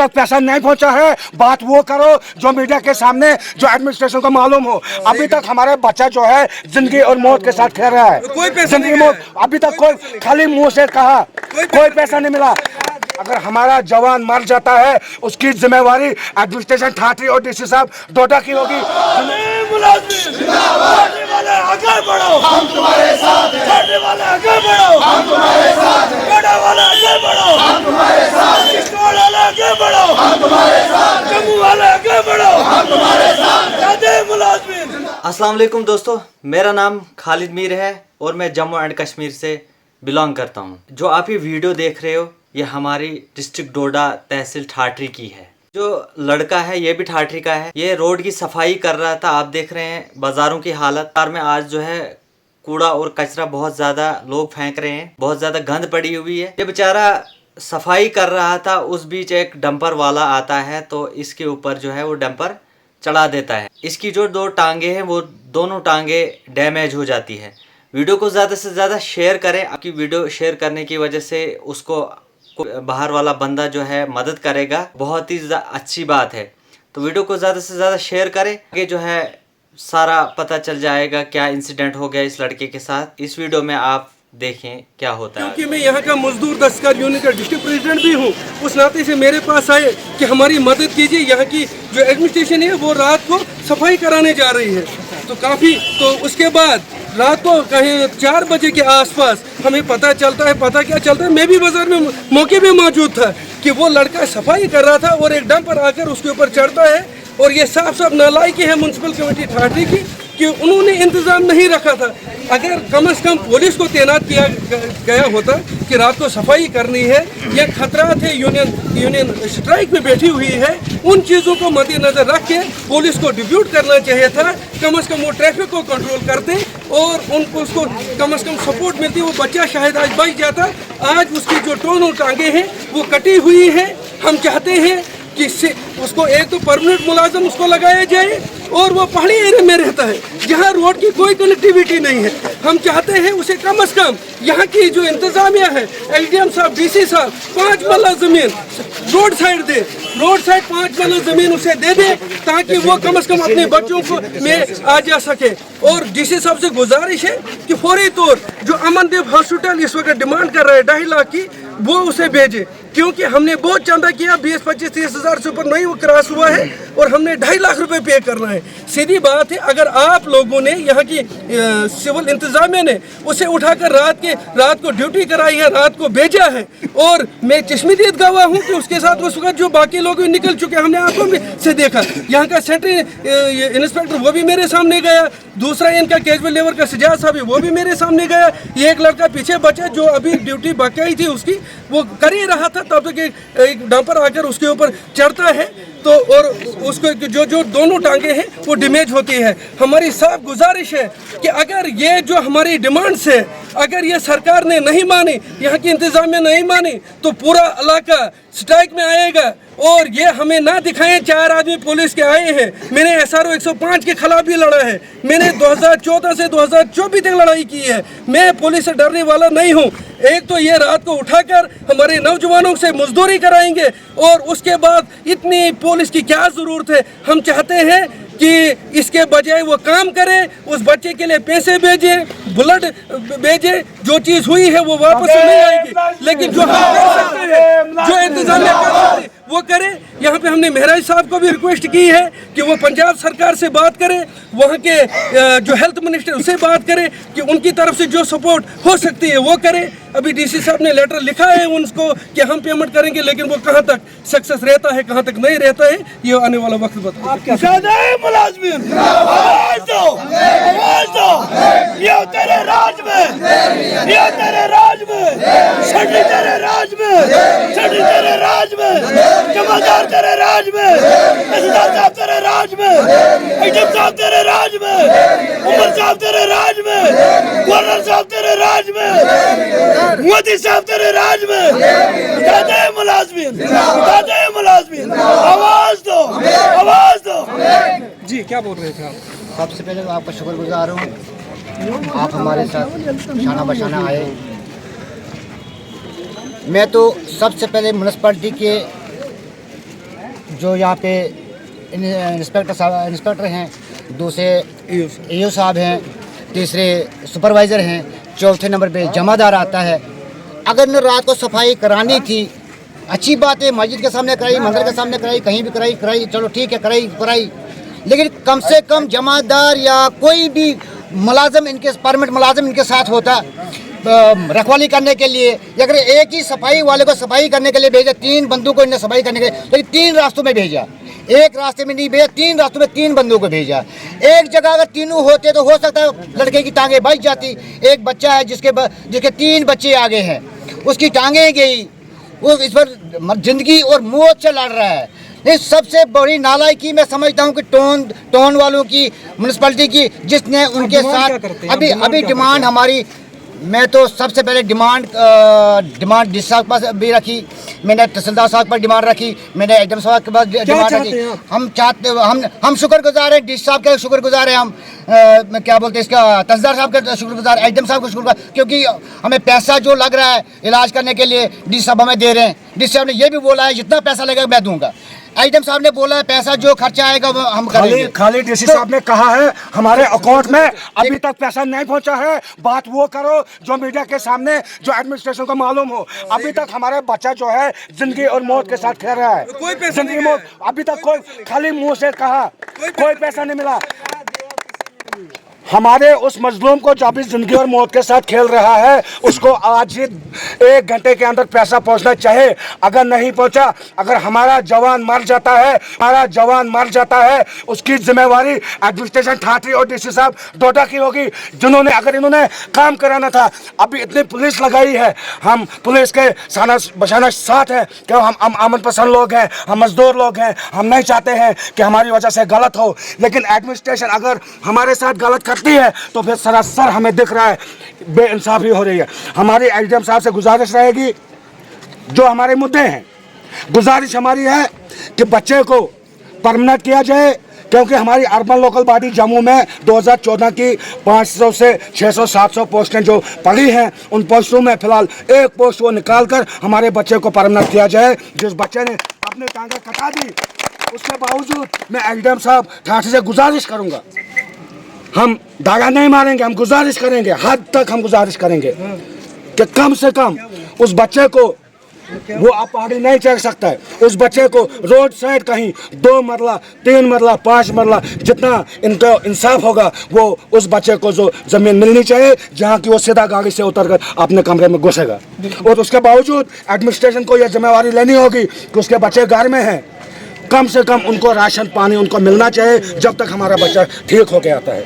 तक पैसा नहीं पहुंचा है, बात वो करो जो मीडिया के सामने, जो एडमिनिस्ट्रेशन को मालूम हो। अभी तक हमारे बच्चा जो है जिंदगी और मौत के साथ खेल रहा है, जिंदगी मौत। अभी तक कोई खाली मुंह से कहा, कोई पैसा नहीं मिला। अगर हमारा जवान मर जाता है उसकी जिम्मेवारी एडमिनिस्ट्रेशन ठाठी और डीसी साहब डोडा की होगी। आगे बढ़ो, हम तुम्हारे साथ हैं। आगे बढ़ो, हम तुम्हारे साथ हैं। आगे बढ़ो, हम तुम्हारे साथ हैं। आगे बढ़ो, हम तुम्हारे साथ हैं। जम्मू वाले आगे बढ़ो, हम तुम्हारे साथ हैं। मुलाजिम। अस्सलाम वालेकुम दोस्तों, मेरा नाम खालिद मीर है और मैं जम्मू एंड कश्मीर से बिलोंग करता हूँ। जो आप ये वीडियो देख रहे हो ये हमारी डिस्ट्रिक्ट डोडा तहसील ठाठरी की है। जो लड़का है ये भी ठाठरी का है। ये रोड की सफाई कर रहा था। आप देख रहे हैं बाजारों की हालत में आज जो है कूड़ा और कचरा बहुत ज़्यादा लोग फेंक रहे हैं, बहुत ज़्यादा गंद पड़ी हुई है। ये बेचारा सफाई कर रहा था, उस बीच एक डंपर वाला आता है तो इसके ऊपर जो है वो डंपर चढ़ा देता है। इसकी जो दो टांगे हैं वो दोनों टांगे डैमेज हो जाती है। वीडियो को ज़्यादा से ज़्यादा शेयर करें। आपकी वीडियो शेयर करने की वजह से उसको बाहर वाला बंदा जो है मदद करेगा, बहुत ही अच्छी बात है। तो वीडियो को ज़्यादा से ज़्यादा शेयर करें, आगे जो है सारा पता चल जाएगा क्या इंसिडेंट हो गया इस लड़के के साथ। इस वीडियो में आप देखें क्या होता है। क्योंकि मैं यहाँ का मजदूर दस्तकार यूनियन का डिस्ट्रिक्ट प्रेसिडेंट भी हूँ, उस नाते से मेरे पास आए कि हमारी मदद कीजिए। यहाँ की जो एडमिनिस्ट्रेशन है वो रात को सफाई कराने जा रही है, तो उसके बाद रात को कहीं 4 बजे के आसपास हमें पता क्या चलता है। मैं भी बाजार में मौके पे मौजूद था कि वो लड़का सफाई कर रहा था और एक डंपर आकर उसके ऊपर चढ़ता है। और ये साफ नालायकी है म्युनिसिपल कमेटी ठाठरी की कि उन्होंने इंतजाम नहीं रखा था। अगर कम से कम पुलिस को तैनात किया गया होता कि रात को सफाई करनी है, ये खतरात है, यूनियन स्ट्राइक में बैठी हुई है, उन चीज़ों को मद्देनजर रख के पुलिस को डिप्यूट करना चाहिए था। कम से कम वो ट्रैफिक को कंट्रोल करते और उनको उसको कम से कम सपोर्ट मिलती। वो बच्चा शायद आज बच जाता। आज उसकी जो दोनों टांगे हैं वो कटी हुई है। हम चाहते हैं कि उसको एक तो परमानेंट मुलाजम उसको लगाया जाए और वो पहाड़ी एरिया में रहता है जहाँ रोड की कोई कनेक्टिविटी नहीं है। हम चाहते हैं उसे कम से कम यहाँ की जो इंतजामिया है, एलडीएम साहब, डीसी साहब, 5 मरला जमीन रोड साइड दे, रोड साइड 5 मरला जमीन उसे दे दे ताकि वो कम से कम अपने बच्चों को में आ जा सके। और डीसी साहब से गुजारिश है कि फौरी तौर जो अमनदीप हॉस्पिटल इस वक्त डिमांड कर रहा है 2.5 लाख की, वो उसे भेजे। क्योंकि हमने बहुत चंदा किया, 20-25-30 हज़ार से ऊपर नहीं वो क्रॉस हुआ है और हमने 2.5 लाख रुपए पे करना है। सीधी बात है, अगर आप लोगों ने यहाँ की सिविल इंतजामिया ने उसे उठाकर रात को ड्यूटी कराई है, रात को भेजा है, और मैं चश्मदीद गवाह हूँ कि उसके साथ उस वक्त जो बाकी लोग निकल चुके हैं, हमने आंखों से देखा। यहाँ का सेंट्री इंस्पेक्टर वो भी मेरे सामने गया, दूसरा इनका कैजुअल लेबर का सजाद साहब है वो भी मेरे सामने गया। ये एक लड़का पीछे बचा जो अभी ड्यूटी बकाई थी उसकी, वो कर ही रहा था, तब तक एक डंपर आकर उसके ऊपर चढ़ता है तो और उसको जो दोनों टांगे हैं वो डैमेज होती है। हमारी साफ गुजारिश है कि अगर ये जो हमारी डिमांड्स है, अगर ये सरकार ने नहीं मानी, यहाँ की इंतजामिया नहीं मानी, तो पूरा इलाका स्ट्राइक में आएगा। और ये हमें ना दिखाएं 4 आदमी पुलिस के आए हैं। मैंने SRO 105 के खिलाफ भी लड़ा है, मैंने 2014 से 2024 तक लड़ाई की है। मैं पुलिस से डरने वाला नहीं हूँ। एक तो ये रात को उठाकर हमारे नौजवानों से मजदूरी कराएंगे और उसके बाद इतनी पुलिस की क्या ज़रूरत है। हम चाहते हैं कि इसके बजाय वो काम करे, उस बच्चे के लिए पैसे भेजे, ब्लड भेजे, जो चीज़ हुई है वो वापस नहीं आएगी। लेकिन जो हम कर सकते हैं, जो इंतजाम कर सकते हैं वो करे। यहाँ पे हमने महराज साहब को भी रिक्वेस्ट की है कि वो पंजाब सरकार से बात करें, वहाँ के जो हेल्थ मिनिस्टर उससे बात करें कि उनकी तरफ से जो सपोर्ट हो सकती है वो करें। अभी डीसी साहब ने लेटर लिखा है उनको कि हम पेमेंट करेंगे, लेकिन वो कहाँ तक सक्सेस रहता है, कहाँ तक नहीं रहता है, ये आने वाला वक्त बताएगा। मुलाजिम आवाज दो, आवाज दो, ये तेरे राज में, ये तेरे राज में, छठी तेरे राज में, छठी तेरे राज में, जमादार तेरे राज में, तहसीलदार साहब तेरे राज में, एडम साहब तेरे राज में, उमर साहब तेरे राज में, गवर्नर साहब तेरे राज में, मोदी साहब तेरे राज में। दादा मुलाजिम आवाज दो, आवाज दो। जी क्या बोल रहे थे आप? सबसे पहले तो आपका शुक्रगुजार हूँ, आप हमारे साथ शाना बशाना आए। मैं तो सबसे पहले म्यूनसिपैलिटी के जो यहाँ पे इंस्पेक्टर हैं, दूसरे ईओ साहब हैं, तीसरे सुपरवाइज़र हैं, चौथे नंबर पे जमादार आता है। अगर न रात को सफाई करानी थी, अच्छी बात है, मस्जिद के सामने कराई, मंदिर के सामने कराई, कहीं भी कराई, चलो ठीक है, कराई, लेकिन कम से कम जमादार या कोई भी मुलाजिम इनके परमिट मुलाजिम इनके साथ होता रखवाली करने के लिए। अगर एक ही सफाई वाले को सफाई करने के लिए भेजा, 3 बंदों को इन्हें सफाई करने के लिए, लेकिन 3 रास्तों में भेजा, एक रास्ते में नहीं भेजा, 3 रास्तों में 3 बंदों को भेजा। एक जगह अगर तीनों होते तो हो सकता है लड़के की टांगें बच जाती। एक बच्चा है जिसके 3 बच्चे आगे हैं, उसकी टांगें गई, वो इस पर जिंदगी और मौत से लड़ रहा है। ये सबसे बड़ी नालायकी मैं समझता हूँ कि टोन वालों की, म्यूनसिपैलिटी की, जिसने उनके साथ अभी डिमांड हमारी, मैं तो सबसे पहले डिमांड डी साहब के पास भी रखी, मैंने तहसीलदार साहब पर डिमांड रखी, मैंने एडम साहब के पास डिमांड रखी। हम शुक्रगुजार हैं, डी साहब के शुक्रगुजार हैं, हम क्या बोलते हैं इसका, तहसीलदार साहब का शुक्रगुजार, एडम साहब का शुक्रगुजार, क्योंकि हमें पैसा जो लग रहा है इलाज करने के लिए डी साहब हमें दे रहे हैं। डी साहब ने ये भी बोला है जितना पैसा लगेगा मैं दूंगा। आइटम साहब ने बोला है पैसा जो खर्चा आएगा वो हम करेंगे। खाली डीसी साहब ने कहा है हमारे अकाउंट में अभी तक पैसा नहीं पहुंचा है। बात वो करो जो मीडिया के सामने, जो एडमिनिस्ट्रेशन को मालूम हो। अभी तक हमारे बच्चा जो है जिंदगी और मौत के साथ खेल रहा है, जिंदगी मौत। अभी तक कोई खाली मुंह से कहा, कोई पैसा नहीं मिला। हमारे उस मजलूम को जो अभी जिंदगी और मौत के साथ खेल रहा है, उसको आज ही 1 घंटे के अंदर पैसा पहुंचना चाहिए। अगर नहीं पहुंचा, अगर हमारा जवान मर जाता है, उसकी जिम्मेवारी एडमिनिस्ट्रेशन ठाठरी और डीसी साहब डोडा की होगी, जिन्होंने अगर इन्होंने काम कराना था। अभी इतनी पुलिस लगाई है, हम पुलिस के साना बशाना साथ है कि हम अमन पसंद लोग हैं, हम मजदूर लोग हैं, हम नहीं चाहते हैं कि हमारी वजह से गलत हो। लेकिन एडमिनिस्ट्रेशन अगर हमारे साथ गलत करती है तो फिर सरासर हमें दिख रहा है बेइंसाफी हो रही है। हमारी एडम साहब से गुजारिश रहेगी, जो हमारे मुद्दे हैं, गुजारिश हमारी है कि बच्चे को परमानेंट किया जाए, क्योंकि हमारी अर्बन लोकल बॉडी जम्मू में 2014 की 500 से 600 700 पोस्टें जो पड़ी हैं, उन पोस्टों में फिलहाल एक पोस्ट वो निकाल कर हमारे बच्चे को परमानेंट किया जाए। जिस बच्चे ने अपने टांगे कटा दी, उसके बावजूद मैं एडम साहब ठाठरी से गुजारिश करूँगा, हम धागा नहीं मारेंगे, हम गुजारिश करेंगे, हद तक हम गुजारिश करेंगे कि कम से कम उस बच्चे को, वो आप पहाड़ी नहीं चढ़ सकता है, उस बच्चे को रोड साइड कहीं 2 मरला 3 मरला 5 मरला जितना इनको इंसाफ होगा, वो उस बच्चे को जो ज़मीन मिलनी चाहिए, जहाँ की वो सीधा गाड़ी से उतर कर अपने कमरे में घुसेगा। और उसके बावजूद एडमिनिस्ट्रेशन को यह जिम्मेवारी लेनी होगी कि उसके बच्चे घर में हैं, कम से कम उनको राशन पानी उनको मिलना चाहिए जब तक हमारा बच्चा ठीक होकर आता है।